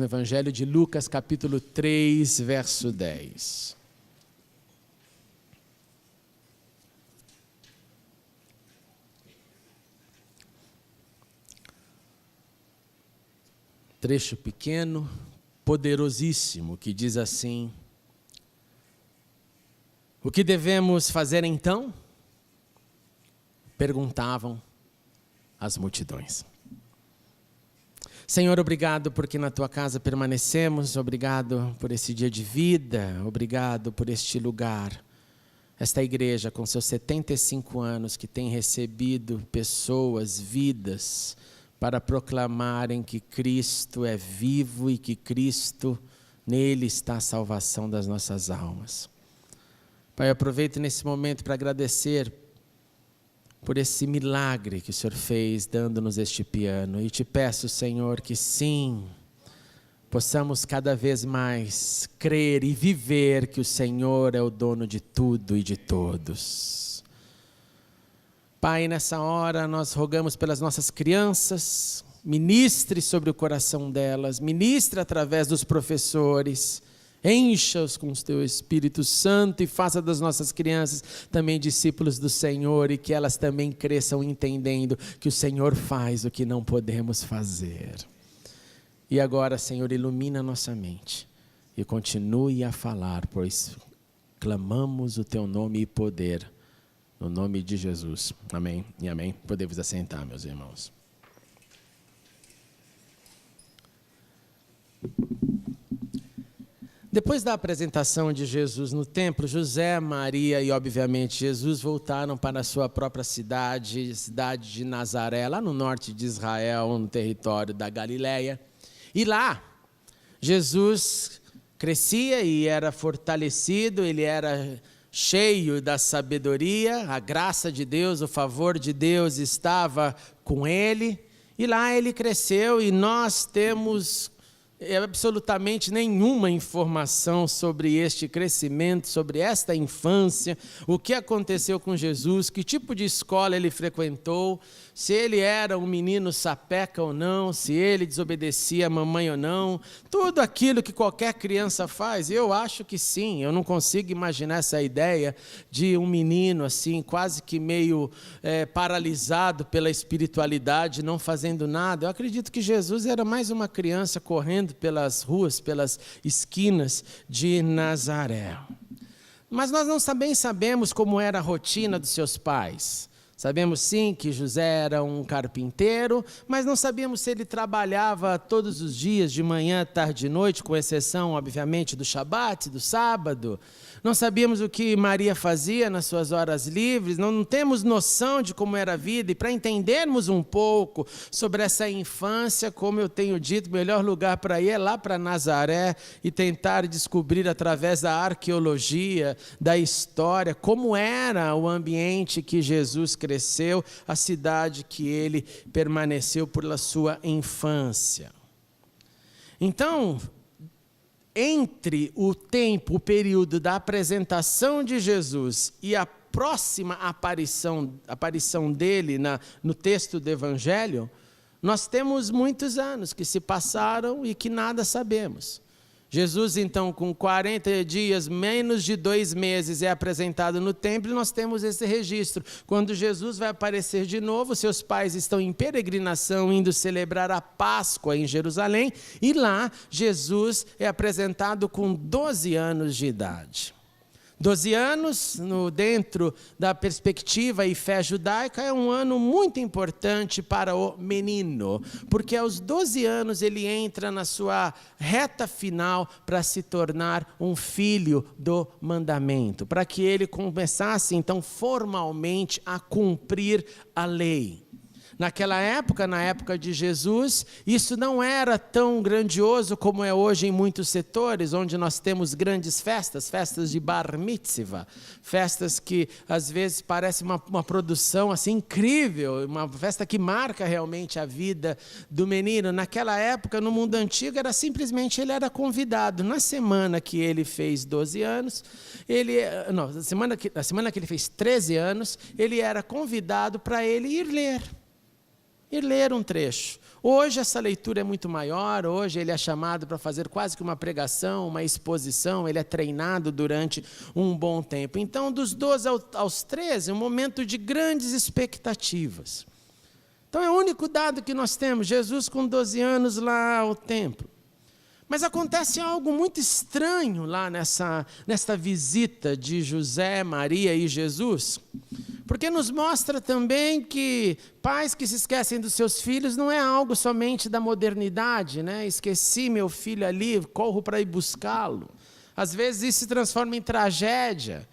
no Evangelho de Lucas, capítulo 3, verso 10. Trecho pequeno, poderosíssimo, que diz assim: o que devemos fazer então? Perguntavam as multidões. Senhor, obrigado porque na tua casa permanecemos, obrigado por esse dia de vida, obrigado por este lugar, esta igreja com seus 75 anos que tem recebido pessoas, vidas, para proclamarem que Cristo é vivo e que Cristo, nele está a salvação das nossas almas. Pai, eu aproveito nesse momento para agradecer por esse milagre que o Senhor fez, dando-nos este piano. E te peço, Senhor, que sim, possamos cada vez mais crer e viver que o Senhor é o dono de tudo e de todos. Pai, nessa hora nós rogamos pelas nossas crianças, ministre sobre o coração delas, ministre através dos professores, encha-os com o teu Espírito Santo e faça das nossas crianças também discípulos do Senhor e que elas também cresçam entendendo que o Senhor faz o que não podemos fazer. E agora, Senhor, ilumina nossa mente e continue a falar, pois clamamos o teu nome e poder, no nome de Jesus. Amém e amém. Podemos assentar, meus irmãos. Depois da apresentação de Jesus no templo, José, Maria e, obviamente, Jesus voltaram para a sua própria cidade, cidade de Nazaré, lá no norte de Israel, no território da Galileia. E lá, Jesus crescia e era fortalecido, ele era cheio da sabedoria, a graça de Deus, o favor de Deus estava com ele. E lá ele cresceu e nós temos absolutamente nenhuma informação sobre este crescimento, sobre esta infância, o que aconteceu com Jesus, que tipo de escola ele frequentou, se ele era um menino sapeca ou não, se ele desobedecia a mamãe ou não, tudo aquilo que qualquer criança faz. Eu acho que sim, eu não consigo imaginar essa ideia de um menino assim, quase que meio paralisado pela espiritualidade, não fazendo nada. Eu acredito que Jesus era mais uma criança correndo pelas ruas, pelas esquinas de Nazaré. Mas nós também sabemos como era a rotina dos seus pais. Sabemos sim que José era um carpinteiro, mas não sabíamos se ele trabalhava todos os dias, de manhã, tarde e noite, com exceção, obviamente, do Shabat, do sábado. Não sabíamos o que Maria fazia nas suas horas livres, não temos noção de como era a vida. E para entendermos um pouco sobre essa infância, como eu tenho dito, o melhor lugar para ir é lá para Nazaré e tentar descobrir através da arqueologia, da história, como era o ambiente que Jesus cresceu, a cidade que ele permaneceu pela sua infância. Então, entre o período da apresentação de Jesus e a próxima aparição dele no texto do Evangelho, nós temos muitos anos que se passaram e que nada sabemos. Jesus, então, com 40 dias, menos de 2 meses, é apresentado no templo e nós temos esse registro. Quando Jesus vai aparecer de novo, seus pais estão em peregrinação, indo celebrar a Páscoa em Jerusalém, e lá Jesus é apresentado com 12 anos de idade. 12 anos, dentro da perspectiva e fé judaica, é um ano muito importante para o menino, porque aos 12 anos ele entra na sua reta final para se tornar um filho do mandamento, para que ele começasse então formalmente a cumprir a lei. Naquela época, na época de Jesus, isso não era tão grandioso como é hoje em muitos setores, onde nós temos grandes festas de bar mitzvah, festas que às vezes parecem uma produção assim incrível, uma festa que marca realmente a vida do menino. Naquela época, no mundo antigo, era simplesmente ele era convidado. Na semana que ele fez 12 anos, na semana que ele fez 13 anos, ele era convidado para ele ir ler. e ler um trecho. Hoje essa leitura é muito maior, hoje ele é chamado para fazer quase que uma pregação, uma exposição, ele é treinado durante um bom tempo. Então, dos 12 aos 13, um momento de grandes expectativas. Então, é o único dado que nós temos, Jesus com 12 anos lá ao templo. Mas acontece algo muito estranho lá nessa visita de José, Maria e Jesus, porque nos mostra também que pais que se esquecem dos seus filhos não é algo somente da modernidade, né? Esqueci meu filho ali, corro para ir buscá-lo. Às vezes isso se transforma em tragédia.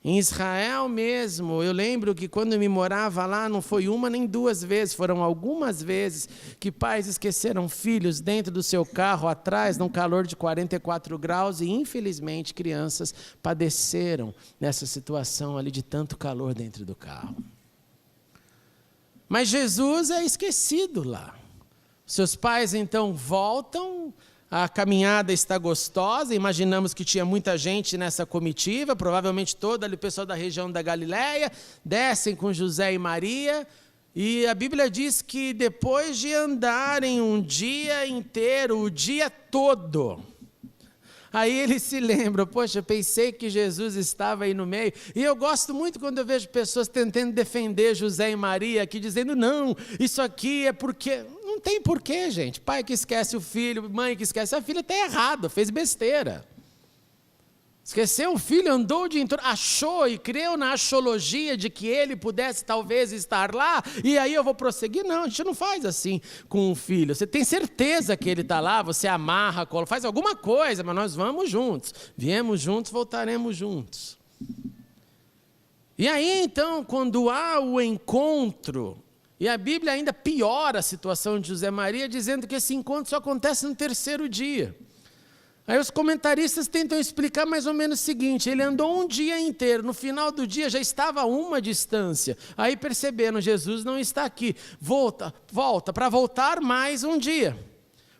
Em Israel mesmo, eu lembro que quando eu me morava lá, não foi uma nem duas vezes, foram algumas vezes que pais esqueceram filhos dentro do seu carro atrás, num calor de 44 graus, e infelizmente crianças padeceram nessa situação ali de tanto calor dentro do carro. Mas Jesus é esquecido lá. Seus pais então voltam. A caminhada está gostosa, imaginamos que tinha muita gente nessa comitiva, provavelmente todo ali o pessoal da região da Galileia, descem com José e Maria, e a Bíblia diz que depois de andarem um dia inteiro, o dia todo, aí eles se lembram, poxa, eu pensei que Jesus estava aí no meio, e eu gosto muito quando eu vejo pessoas tentando defender José e Maria, aqui dizendo, não, isso aqui é porque... Não tem porquê, gente. Pai que esquece o filho, mãe que esquece a filha, está errado, fez besteira. Esqueceu o filho, andou o dia inteiro, achou e creu na achologia de que ele pudesse talvez estar lá, e aí eu vou prosseguir. Não, a gente não faz assim com o filho. Você tem certeza que ele está lá, você amarra, faz alguma coisa, mas nós vamos juntos. Viemos juntos, voltaremos juntos. E aí então, quando há o encontro... E a Bíblia ainda piora a situação de José e Maria, dizendo que esse encontro só acontece no 3º dia. Aí os comentaristas tentam explicar mais ou menos o seguinte, ele andou um dia inteiro, no final do dia já estava a uma distância. Aí perceberam, Jesus não está aqui, volta, para voltar mais um dia.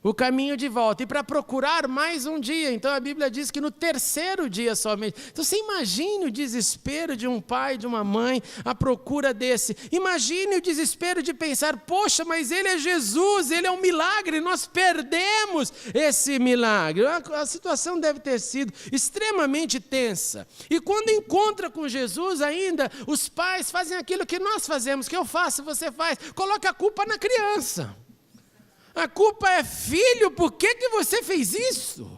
O caminho de volta, e para procurar mais um dia. Então a Bíblia diz que no 3º dia somente. Então você imagine o desespero de um pai, de uma mãe, à procura desse. Imagine o desespero de pensar, poxa, mas ele é Jesus, ele é um milagre, nós perdemos esse milagre. A situação deve ter sido extremamente tensa. E quando encontra com Jesus ainda, os pais fazem aquilo que nós fazemos, que eu faço, você faz, coloca a culpa na criança. A culpa é filho, por que você fez isso?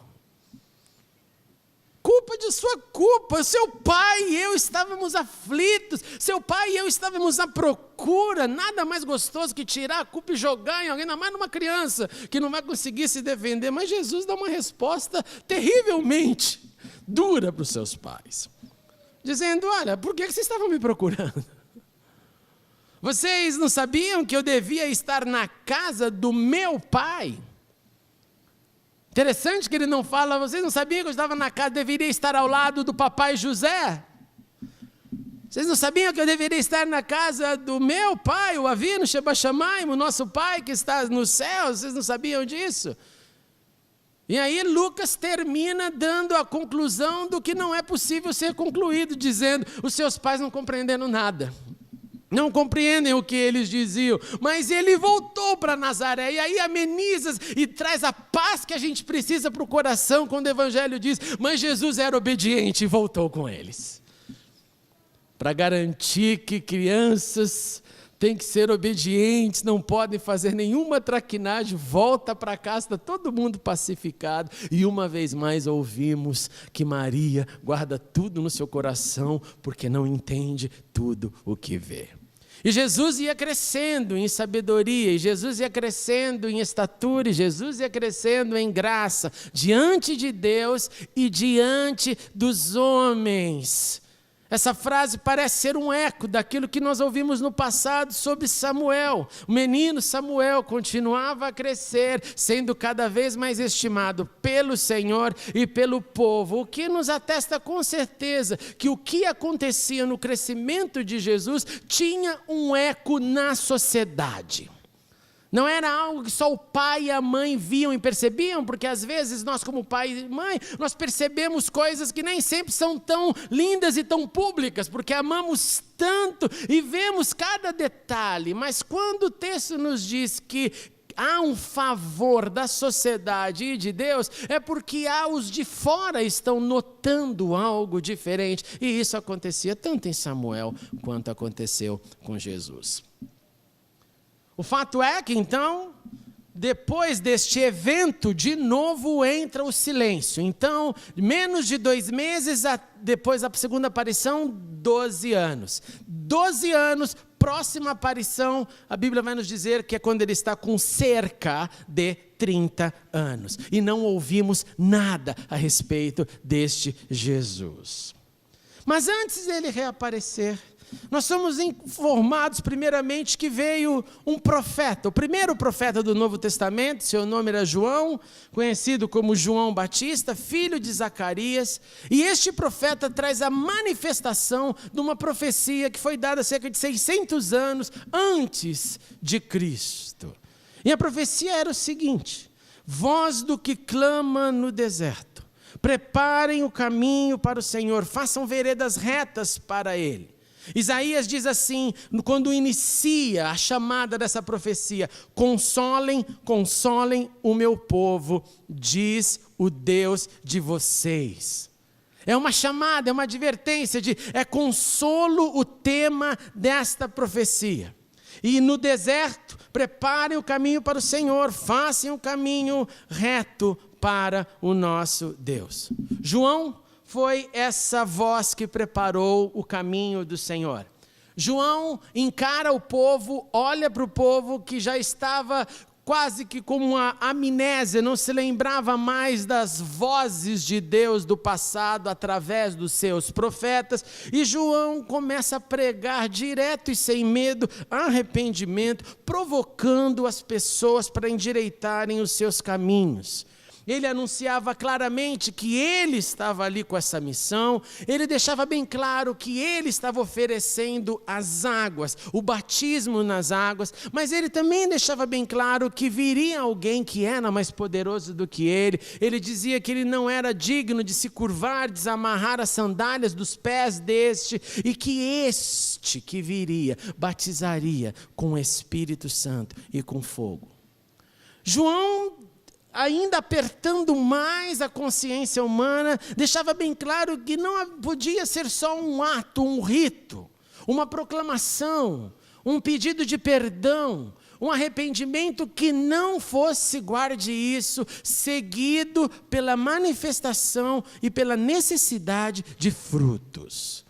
Culpa de sua culpa, seu pai e eu estávamos aflitos, seu pai e eu estávamos à procura, nada mais gostoso que tirar a culpa e jogar em alguém, ainda mais numa criança que não vai conseguir se defender, mas Jesus dá uma resposta terrivelmente dura para os seus pais, dizendo, olha, por que vocês estavam me procurando? Vocês não sabiam que eu devia estar na casa do meu pai? Interessante que ele não fala, vocês não sabiam que eu estava na casa, deveria estar ao lado do papai José? Vocês não sabiam que eu deveria estar na casa do meu pai, o Avino Sheba Shamayim, o nosso pai que está nos céus? Vocês não sabiam disso? E aí Lucas termina dando a conclusão do que não é possível ser concluído, dizendo, os seus pais não compreenderam nada. Não compreendem o que eles diziam, mas ele voltou para Nazaré, e aí ameniza e traz a paz que a gente precisa para o coração, quando o Evangelho diz, mas Jesus era obediente e voltou com eles. Para garantir que crianças têm que ser obedientes, não podem fazer nenhuma traquinagem, volta para casa, está todo mundo pacificado, e uma vez mais ouvimos que Maria guarda tudo no seu coração, porque não entende tudo o que vê. E Jesus ia crescendo em sabedoria, e Jesus ia crescendo em estatura, e Jesus ia crescendo em graça, diante de Deus e diante dos homens. Essa frase parece ser um eco daquilo que nós ouvimos no passado sobre Samuel. O menino Samuel continuava a crescer, sendo cada vez mais estimado pelo Senhor e pelo povo, o que nos atesta com certeza que o que acontecia no crescimento de Jesus tinha um eco na sociedade. Não era algo que só o pai e a mãe viam e percebiam, porque às vezes nós como pai e mãe, nós percebemos coisas que nem sempre são tão lindas e tão públicas, porque amamos tanto e vemos cada detalhe. Mas quando o texto nos diz que há um favor da sociedade e de Deus, é porque os de fora estão notando algo diferente. E isso acontecia tanto em Samuel quanto aconteceu com Jesus. O fato é que, então, depois deste evento, de novo entra o silêncio. Então, menos de 2 meses depois da segunda aparição, 12 anos. 12 anos, próxima aparição, a Bíblia vai nos dizer que é quando ele está com cerca de 30 anos. E não ouvimos nada a respeito deste Jesus. Mas antes dele reaparecer, nós somos informados primeiramente que veio um profeta, o primeiro profeta do Novo Testamento. Seu nome era João, conhecido como João Batista, filho de Zacarias, e este profeta traz a manifestação de uma profecia que foi dada cerca de 600 anos antes de Cristo. E a profecia era o seguinte: voz do que clama no deserto, preparem o caminho para o Senhor, façam veredas retas para Ele. Isaías diz assim, quando inicia a chamada dessa profecia: consolem, consolem o meu povo, diz o Deus de vocês. É uma chamada, é uma advertência, é consolo o tema desta profecia. E no deserto, preparem o caminho para o Senhor, façam o caminho reto para o nosso Deus. João foi essa voz que preparou o caminho do Senhor. João encara o povo, olha para o povo que já estava quase que com uma amnésia, não se lembrava mais das vozes de Deus do passado através dos seus profetas, e João começa a pregar direto e sem medo, arrependimento, provocando as pessoas para endireitarem os seus caminhos. Ele anunciava claramente que ele estava ali com essa missão, ele deixava bem claro que ele estava oferecendo as águas, o batismo nas águas, mas ele também deixava bem claro que viria alguém que era mais poderoso do que ele. Ele dizia que ele não era digno de se curvar, desamarrar as sandálias dos pés deste, e que este que viria batizaria com o Espírito Santo e com fogo. João, ainda apertando mais a consciência humana, deixava bem claro que não podia ser só um ato, um rito, uma proclamação, um pedido de perdão, um arrependimento que não fosse, guarde isso, seguido pela manifestação e pela necessidade de frutos.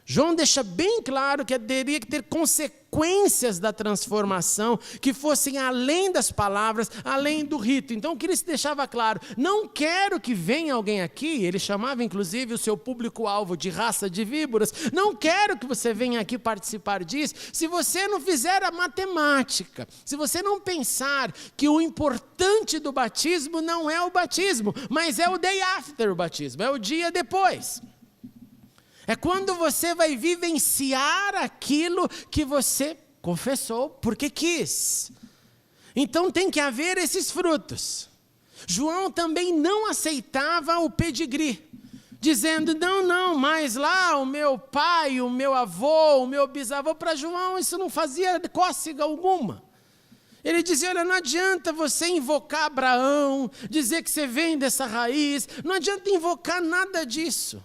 João deixa bem claro que teria que ter consequências da transformação que fossem além das palavras, além do rito. Então o que ele deixava claro: não quero que venha alguém aqui, ele chamava inclusive o seu público-alvo de raça de víboras, não quero que você venha aqui participar disso, se você não fizer a matemática, se você não pensar que o importante do batismo não é o batismo, mas é o day after o batismo, é o dia depois. É quando você vai vivenciar aquilo que você confessou porque quis. Então tem que haver esses frutos. João também não aceitava o pedigree, dizendo: não, mas lá o meu pai, o meu avô, o meu bisavô. Para João isso não fazia cócega alguma. Ele dizia: olha, não adianta você invocar Abraão, dizer que você vem dessa raiz, não adianta invocar nada disso.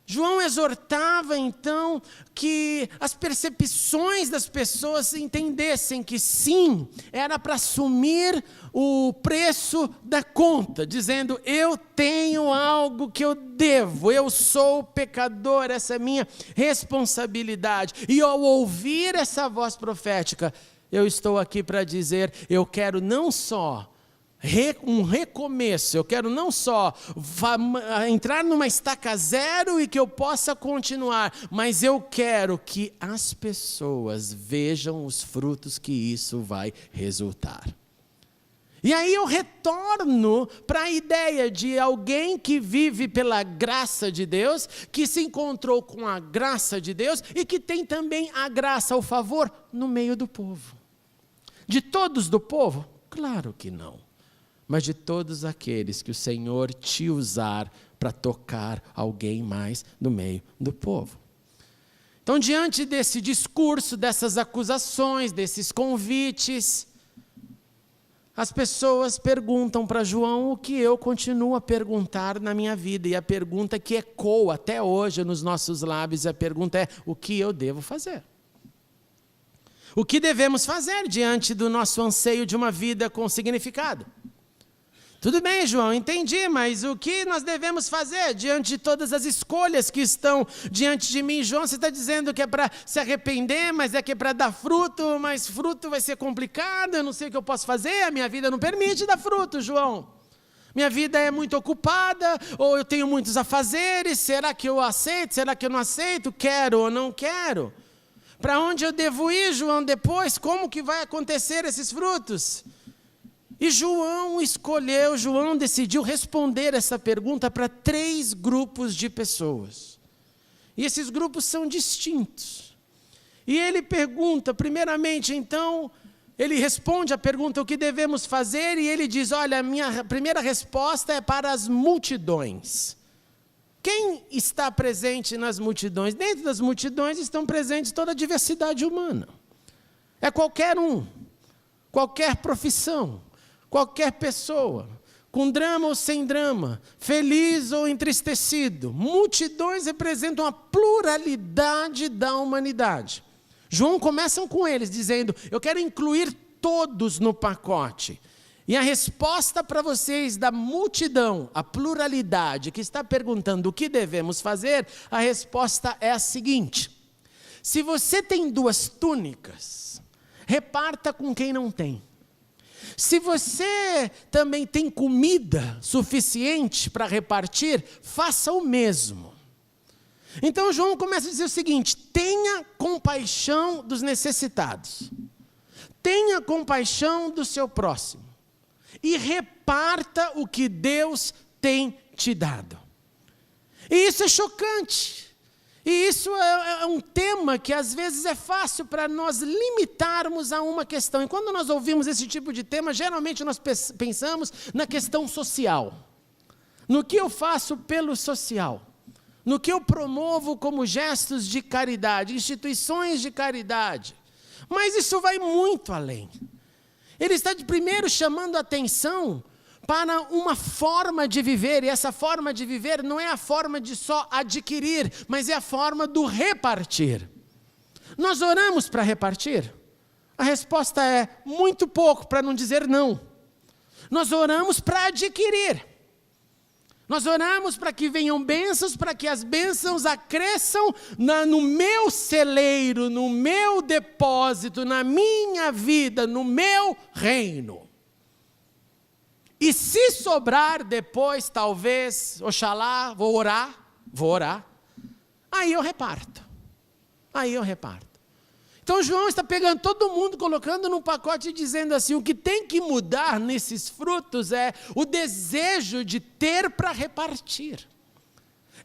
João exortava, então, que as percepções das pessoas entendessem que sim, era para assumir o preço da conta, dizendo: eu tenho algo que eu devo, eu sou pecador, essa é minha responsabilidade. E ao ouvir essa voz profética, eu estou aqui para dizer: eu quero não só um recomeço, eu quero não só entrar numa estaca zero e que eu possa continuar, mas eu quero que as pessoas vejam os frutos que isso vai resultar. E aí eu retorno para a ideia de alguém que vive pela graça de Deus, que se encontrou com a graça de Deus e que tem também a graça, o favor no meio do povo. De todos do povo? Claro que não. Mas de todos aqueles que o Senhor te usar para tocar alguém mais no meio do povo. Então, diante desse discurso, dessas acusações, desses convites, as pessoas perguntam para João o que eu continuo a perguntar na minha vida. E a pergunta que ecoa até hoje nos nossos lábios, a pergunta é: o que eu devo fazer? O que devemos fazer diante do nosso anseio de uma vida com significado? Tudo bem, João, entendi, mas o que nós devemos fazer diante de todas as escolhas que estão diante de mim? João, você está dizendo que é para se arrepender, mas é que é para dar fruto, mas fruto vai ser complicado, eu não sei o que eu posso fazer, a minha vida não permite dar fruto, João. Minha vida é muito ocupada, ou eu tenho muitos afazeres, será que eu aceito, será que eu não aceito, quero ou não quero? Para onde eu devo ir, João, depois? Como que vai acontecer esses frutos? E João decidiu responder essa pergunta para 3 grupos de pessoas. E esses grupos são distintos. E ele pergunta, primeiramente, então, ele responde a pergunta: o que devemos fazer? E ele diz: olha, a minha primeira resposta é para as multidões. Quem está presente nas multidões? Dentro das multidões estão presentes toda a diversidade humana. É qualquer um, qualquer profissão, qualquer pessoa, com drama ou sem drama, feliz ou entristecido. Multidões representam a pluralidade da humanidade. João começa com eles dizendo: eu quero incluir todos no pacote. E a resposta para vocês da multidão, a pluralidade que está perguntando o que devemos fazer, a resposta é a seguinte: se você tem 2 túnicas, reparta com quem não tem. Se você também tem comida suficiente para repartir, faça o mesmo. Então João começa a dizer o seguinte: tenha compaixão dos necessitados. Tenha compaixão do seu próximo. E reparta o que Deus tem te dado. E isso é chocante. E isso é um tema que às vezes é fácil para nós limitarmos a uma questão. E quando nós ouvimos esse tipo de tema, geralmente nós pensamos na questão social. No que eu faço pelo social. No que eu promovo como gestos de caridade, instituições de caridade. Mas isso vai muito além. Ele está primeiro chamando a atenção para uma forma de viver, e essa forma de viver não é a forma de só adquirir, mas é a forma do repartir. Nós oramos para repartir? A resposta é muito pouco, para não dizer não. Nós oramos para adquirir. Nós oramos para que venham bênçãos, para que as bênçãos acresçam no meu celeiro, no meu depósito, na minha vida, no meu reino. E se sobrar depois, talvez, oxalá, vou orar, aí eu reparto. Então João está pegando todo mundo, colocando num pacote e dizendo assim: o que tem que mudar nesses frutos é o desejo de ter para repartir.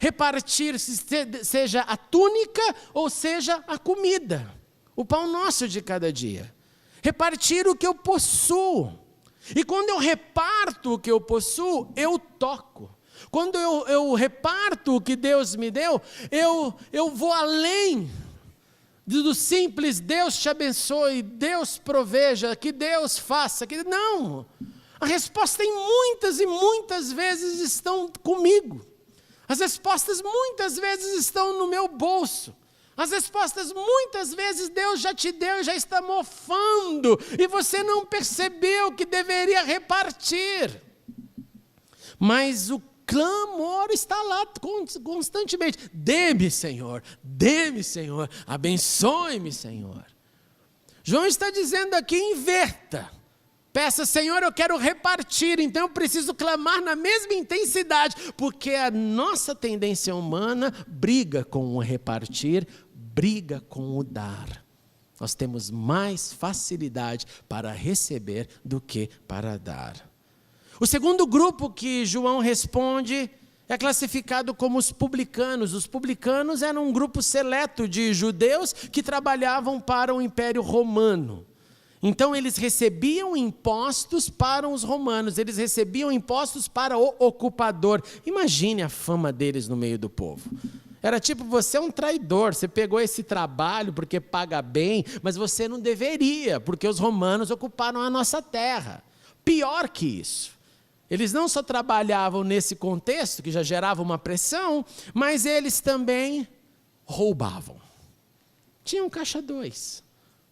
Repartir, seja a túnica ou seja a comida, o pão nosso de cada dia. Repartir o que eu possuo. E quando eu reparto o que eu possuo, eu toco. Quando eu reparto o que Deus me deu, eu vou além do simples Deus te abençoe, Deus proveja, que Deus faça. Não, a resposta em muitas e muitas vezes estão comigo. As respostas muitas vezes estão no meu bolso. As respostas muitas vezes Deus já te deu e já está mofando, e você não percebeu que deveria repartir. Mas o clamor está lá constantemente: dê-me, Senhor, abençoe-me, Senhor. João está dizendo aqui: inverta. Peça: Senhor, eu quero repartir, então eu preciso clamar na mesma intensidade, porque a nossa tendência humana briga com o repartir, briga com o dar. Nós temos mais facilidade para receber do que para dar. O segundo grupo que João responde é classificado como os publicanos. Os publicanos eram um grupo seleto de judeus que trabalhavam para o Império Romano. Então eles recebiam impostos para os romanos, eles recebiam impostos para o ocupador. Imagine a fama deles no meio do povo. Era tipo, você é um traidor, você pegou esse trabalho porque paga bem, mas você não deveria, porque os romanos ocuparam a nossa terra. Pior que isso, eles não só trabalhavam nesse contexto, que já gerava uma pressão, mas eles também roubavam. Tinha um caixa 2.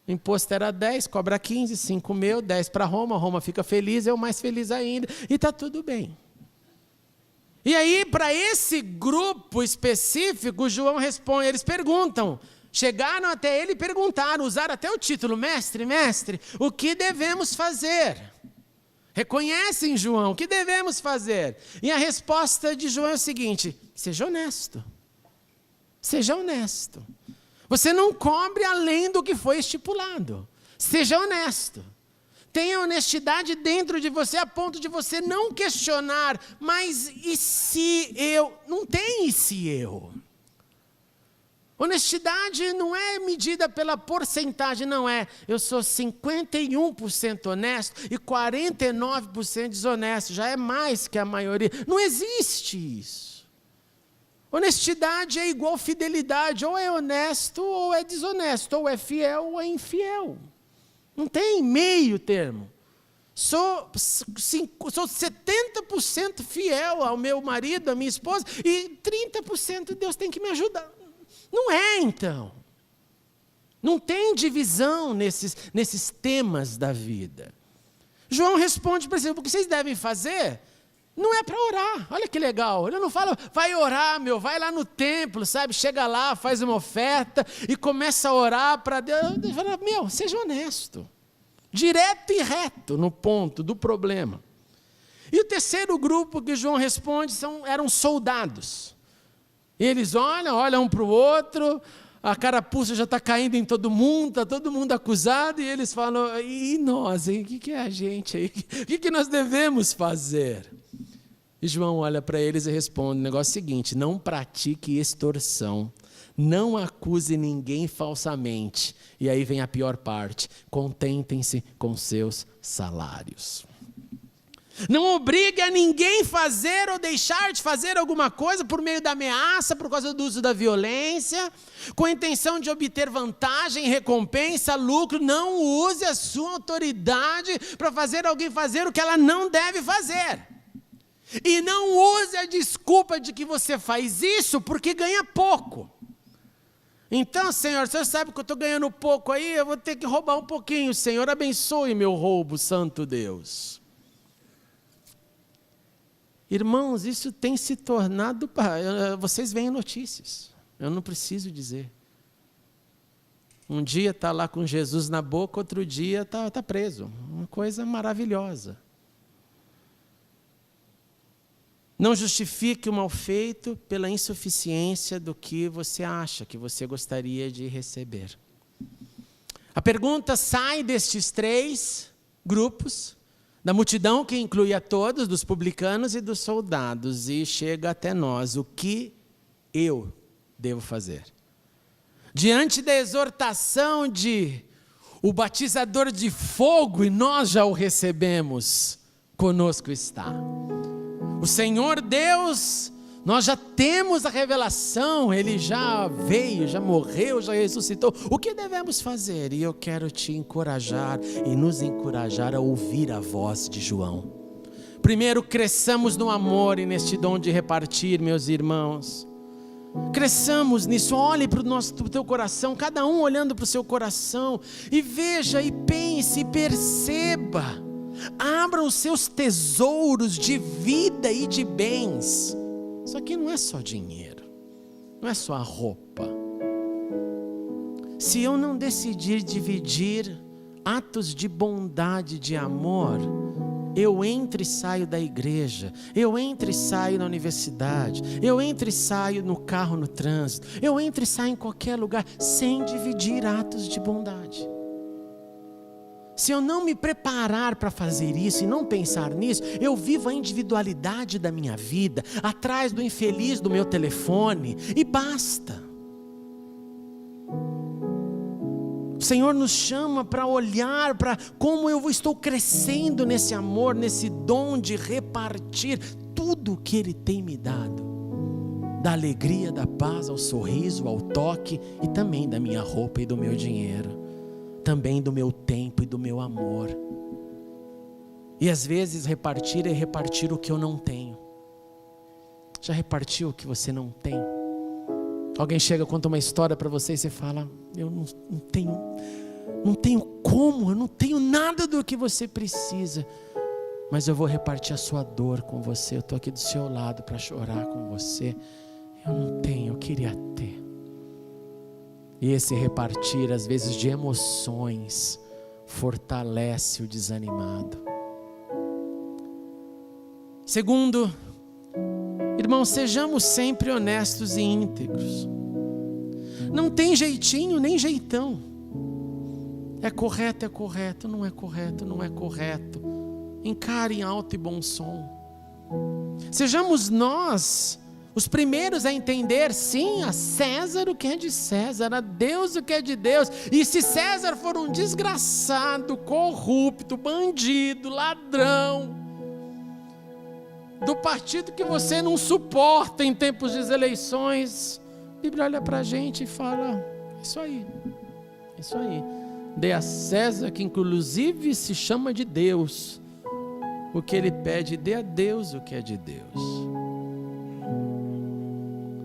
O imposto era 10, cobra 15, 5 meu, 10 para Roma, Roma fica feliz, eu mais feliz ainda, e está tudo bem. E aí, para esse grupo específico, João responde, eles perguntam, chegaram até ele e perguntaram, usaram até o título, mestre, mestre, o que devemos fazer? Reconhecem João, o que devemos fazer? E a resposta de João é o seguinte, seja honesto. Seja honesto. Você não cobre além do que foi estipulado. Seja honesto. Tenha honestidade dentro de você a ponto de você não questionar, mas e se eu? Não tem e se eu. Honestidade não é medida pela porcentagem, não é. Eu sou 51% honesto e 49% desonesto. Já é mais que a maioria. Não existe isso. Honestidade é igual fidelidade, ou é honesto ou é desonesto, ou é fiel ou é infiel. Não tem meio termo. Sou 70% fiel ao meu marido, à minha esposa, e 30% Deus tem que me ajudar. Não é então. Não tem divisão nesses temas da vida. João responde para eles, o que vocês devem fazer? Não é para orar, olha que legal, ele não fala, vai orar vai lá no templo, sabe, chega lá, faz uma oferta e começa a orar para Deus, ele fala, seja honesto, direto e reto no ponto do problema. E o terceiro grupo que João responde eram soldados, eles olham um para o outro, a carapuça já está caindo em todo mundo, está todo mundo acusado, e eles falam, e nós, hein? O que é a gente aí? O que nós devemos fazer? E João olha para eles e responde o negócio seguinte, não pratique extorsão, não acuse ninguém falsamente. E aí vem a pior parte, contentem-se com seus salários. Não obrigue a ninguém fazer ou deixar de fazer alguma coisa por meio da ameaça, por causa do uso da violência, com a intenção de obter vantagem, recompensa, lucro. Não use a sua autoridade para fazer alguém fazer o que ela não deve fazer. E não use a desculpa de que você faz isso porque ganha pouco. Então, Senhor, o Senhor sabe que eu estou ganhando pouco aí, eu vou ter que roubar um pouquinho. Senhor, abençoe meu roubo, Santo Deus. Irmãos, isso tem se tornado, vocês veem notícias, eu não preciso dizer. Um dia está lá com Jesus na boca, outro dia está preso, uma coisa maravilhosa. Não justifique o mal feito pela insuficiência do que você acha, que você gostaria de receber. A pergunta sai destes 3 grupos, da multidão que inclui a todos, dos publicanos e dos soldados, e chega até nós, o que eu devo fazer? Diante da exortação de o batizador de fogo, e nós já o recebemos, conosco está. O Senhor Deus, nós já temos a revelação, Ele já veio, já morreu, já ressuscitou. O que devemos fazer? E eu quero te encorajar e nos encorajar a ouvir a voz de João. Primeiro, cresçamos no amor e neste dom de repartir, meus irmãos. Cresçamos nisso, olhe para o teu coração, cada um olhando para o seu coração, e veja, e pense, e perceba. Abra os seus tesouros de vida e de bens. Isso aqui não é só dinheiro, não é só a roupa. Se eu não decidir dividir atos de bondade, de amor, eu entro e saio da igreja, eu entro e saio na universidade, eu entro e saio no carro, no trânsito, eu entro e saio em qualquer lugar, sem dividir atos de bondade. Se eu não me preparar para fazer isso e não pensar nisso, eu vivo a individualidade da minha vida, atrás do infeliz do meu telefone, e basta. O Senhor nos chama para olhar para como eu estou crescendo nesse amor, nesse dom de repartir tudo que Ele tem me dado. Da alegria, da paz, ao sorriso, ao toque e também da minha roupa e do meu dinheiro. Também do meu tempo e do meu amor. E às vezes repartir é repartir o que eu não tenho. Já repartiu o que você não tem? Alguém chega, conta uma história para você e você fala, eu não tenho como, eu não tenho nada do que você precisa, mas eu vou repartir a sua dor com você, eu estou aqui do seu lado para chorar com você. Eu não tenho, eu queria ter. E esse repartir, às vezes de emoções, fortalece o desanimado. Segundo, irmãos, sejamos sempre honestos e íntegros. Não tem jeitinho nem jeitão. É correto, não é correto, não é correto. Encare em alto e bom som. Sejamos nós os primeiros a entender, sim, a César o que é de César, a Deus o que é de Deus. E se César for um desgraçado, corrupto, bandido, ladrão, do partido que você não suporta em tempos de eleições, a Bíblia olha para a gente e fala, isso aí, dê a César, que inclusive se chama de Deus, o que ele pede, dê a Deus o que é de Deus.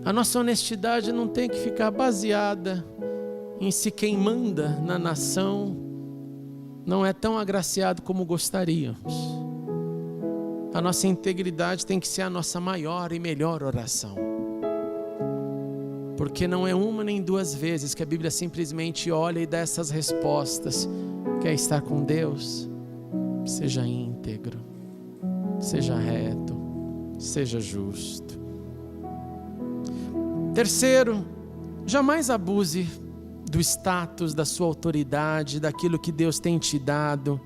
A nossa honestidade não tem que ficar baseada em se quem manda na nação não é tão agraciado como gostaríamos. A nossa integridade tem que ser a nossa maior e melhor oração. Porque não é uma nem duas vezes que a Bíblia simplesmente olha e dá essas respostas. Quer estar com Deus? Seja íntegro, seja reto, seja justo. Terceiro, jamais abuse do status, da sua autoridade, daquilo que Deus tem te dado,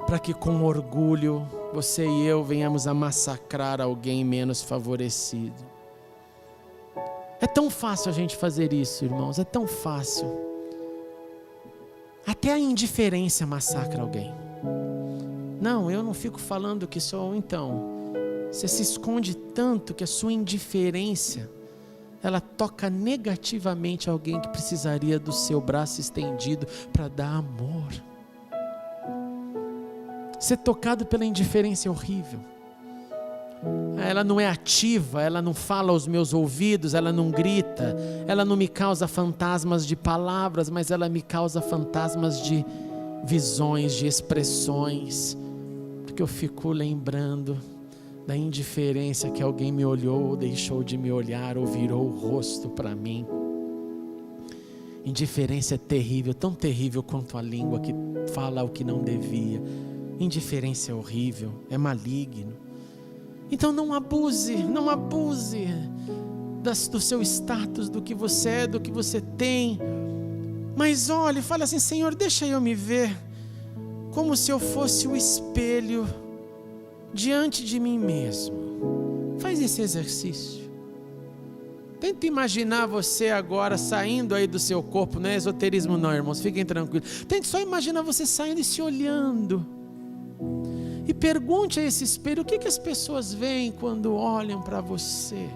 para que com orgulho você e eu venhamos a massacrar alguém menos favorecido. É tão fácil a gente fazer isso, irmãos, é tão fácil. Até a indiferença massacra alguém. Não, eu não fico falando que sou, então. Você se esconde tanto que a sua indiferença, ela toca negativamente alguém que precisaria do seu braço estendido para dar amor. Ser tocado pela indiferença é horrível. Ela não é ativa, ela não fala aos meus ouvidos, ela não grita, ela não me causa fantasmas de palavras, mas ela me causa fantasmas de visões, de expressões, porque eu fico lembrando da indiferença que alguém me olhou, ou deixou de me olhar, ou virou o rosto para mim. Indiferença é terrível, tão terrível quanto a língua que fala o que não devia. Indiferença é horrível, é maligno. Então não abuse do seu status, do que você é, do que você tem. Mas olhe, fale assim, Senhor, deixa eu me ver como se eu fosse o espelho diante de mim mesmo. Faz esse exercício. Tenta imaginar você agora saindo aí do seu corpo. Não é esoterismo não, irmãos, fiquem tranquilos. Tente só imaginar você saindo e se olhando. E pergunte a esse espelho, o que as pessoas veem quando olham para você?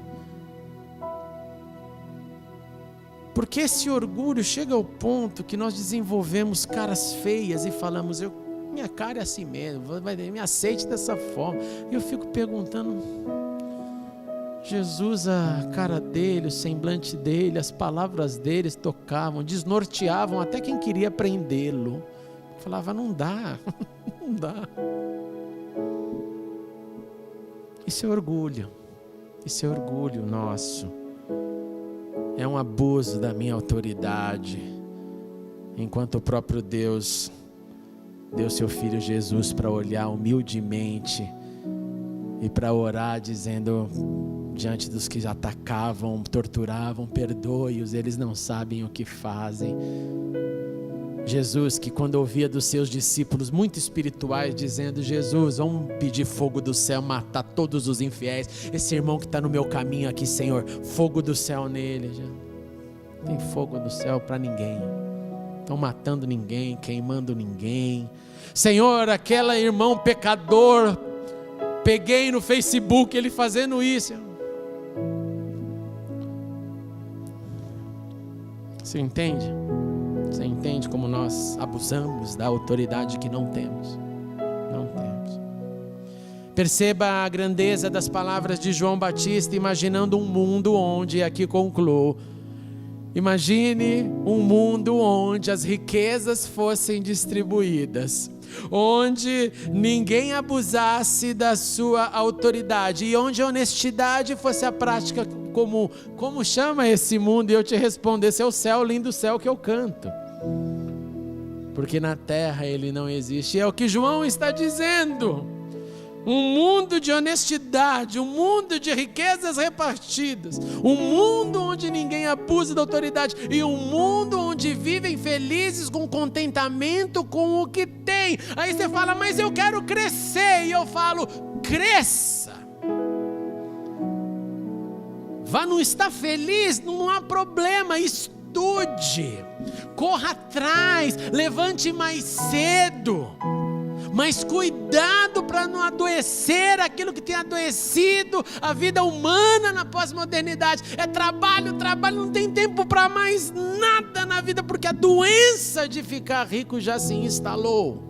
Porque esse orgulho chega ao ponto que nós desenvolvemos caras feias e falamos, minha cara é assim mesmo, me aceite dessa forma. E eu fico perguntando, Jesus, a cara dele, o semblante dele, as palavras dele tocavam, desnorteavam até quem queria prendê-lo. Falava, não dá, não dá. Isso é orgulho nosso. É um abuso da minha autoridade, enquanto o próprio Deus deu seu Filho Jesus para olhar humildemente e para orar dizendo diante dos que atacavam, torturavam, perdoe-os, eles não sabem o que fazem. Jesus, que quando ouvia dos seus discípulos muito espirituais dizendo, Jesus, vamos pedir fogo do céu, matar todos os infiéis, esse irmão que está no meu caminho aqui, Senhor, fogo do céu nele. Já não tem fogo do céu para ninguém. estão matando ninguém, queimando ninguém. Senhor, aquele irmão pecador, peguei no Facebook ele fazendo isso. Você entende? Você entende como nós abusamos da autoridade que não temos? Não temos. Perceba a grandeza das palavras de João Batista, imaginando um mundo onde, aqui concluo, imagine um mundo onde as riquezas fossem distribuídas, onde ninguém abusasse da sua autoridade e onde a honestidade fosse a prática comum. Como chama esse mundo? E eu te respondo: esse é o céu, lindo céu que eu canto. Porque na terra ele não existe. É o que João está dizendo. Um mundo de honestidade, um mundo de riquezas repartidas, um mundo onde ninguém abusa da autoridade e um mundo onde vivem felizes com contentamento com o que tem. Aí você fala: mas eu quero crescer. E eu falo: cresça. Vá, não está feliz, não há problema, estude, corra atrás, levante mais cedo. Mas cuidado para não adoecer aquilo que tem adoecido a vida humana na pós-modernidade. É trabalho, trabalho, não tem tempo para mais nada na vida, porque a doença de ficar rico já se instalou.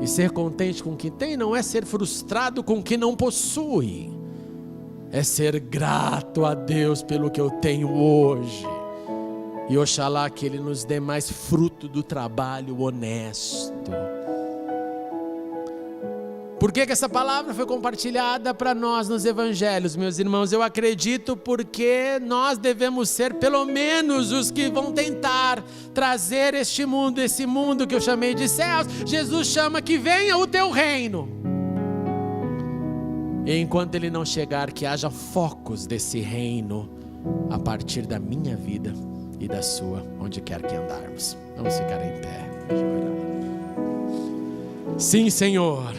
E ser contente com o que tem não é ser frustrado com o que não possui. É ser grato a Deus pelo que eu tenho hoje. E oxalá que Ele nos dê mais fruto do trabalho honesto. Por que essa palavra foi compartilhada para nós nos evangelhos, meus irmãos? Eu acredito porque nós devemos ser pelo menos os que vão tentar trazer esse mundo que eu chamei de céus. Jesus chama que venha o teu reino. E enquanto Ele não chegar, que haja focos desse reino a partir da minha vida e da sua, onde quer que andarmos. Vamos ficar em pé. Sim, Senhor.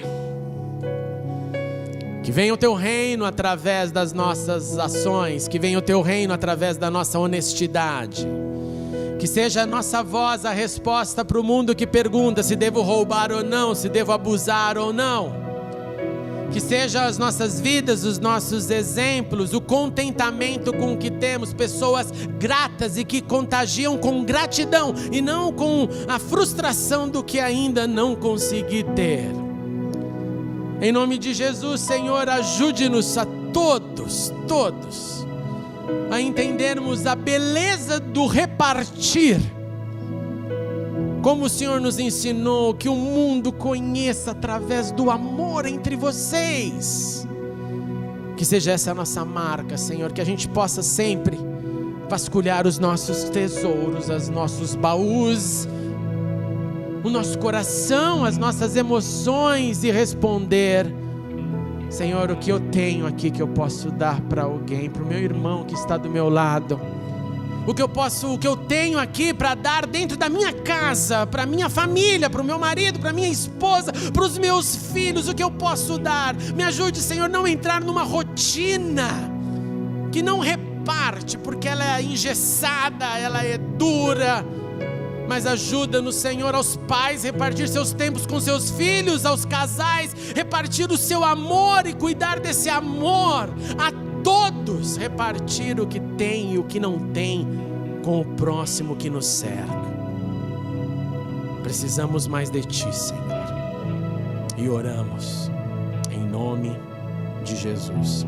Que venha o teu reino através das nossas ações, que venha o teu reino através da nossa honestidade. Que seja a nossa voz a resposta para o mundo que pergunta se devo roubar ou não, se devo abusar ou não. Que sejam as nossas vidas, os nossos exemplos, o contentamento com o que temos, pessoas gratas e que contagiam com gratidão e não com a frustração do que ainda não consegui ter. Em nome de Jesus, Senhor, ajude-nos a todos, a entendermos a beleza do repartir. Como o Senhor nos ensinou, que o mundo conheça através do amor entre vocês. Que seja essa a nossa marca, Senhor, que a gente possa sempre vasculhar os nossos tesouros, os nossos baús, o nosso coração, as nossas emoções e responder: Senhor, o que eu tenho aqui que eu posso dar para alguém, para o meu irmão que está do meu lado? O que eu tenho aqui para dar dentro da minha casa, para minha família, para o meu marido, para minha esposa, para os meus filhos, o que eu posso dar? Me ajude, Senhor, não entrar numa rotina que não reparte, porque ela é engessada, ela é dura. Mas ajuda-nos, Senhor, aos pais repartir seus tempos com seus filhos, aos casais repartir o seu amor e cuidar desse amor, a todos repartir o que tem e o que não tem com o próximo que nos cerca. Precisamos mais de Ti, Senhor, e oramos em nome de Jesus.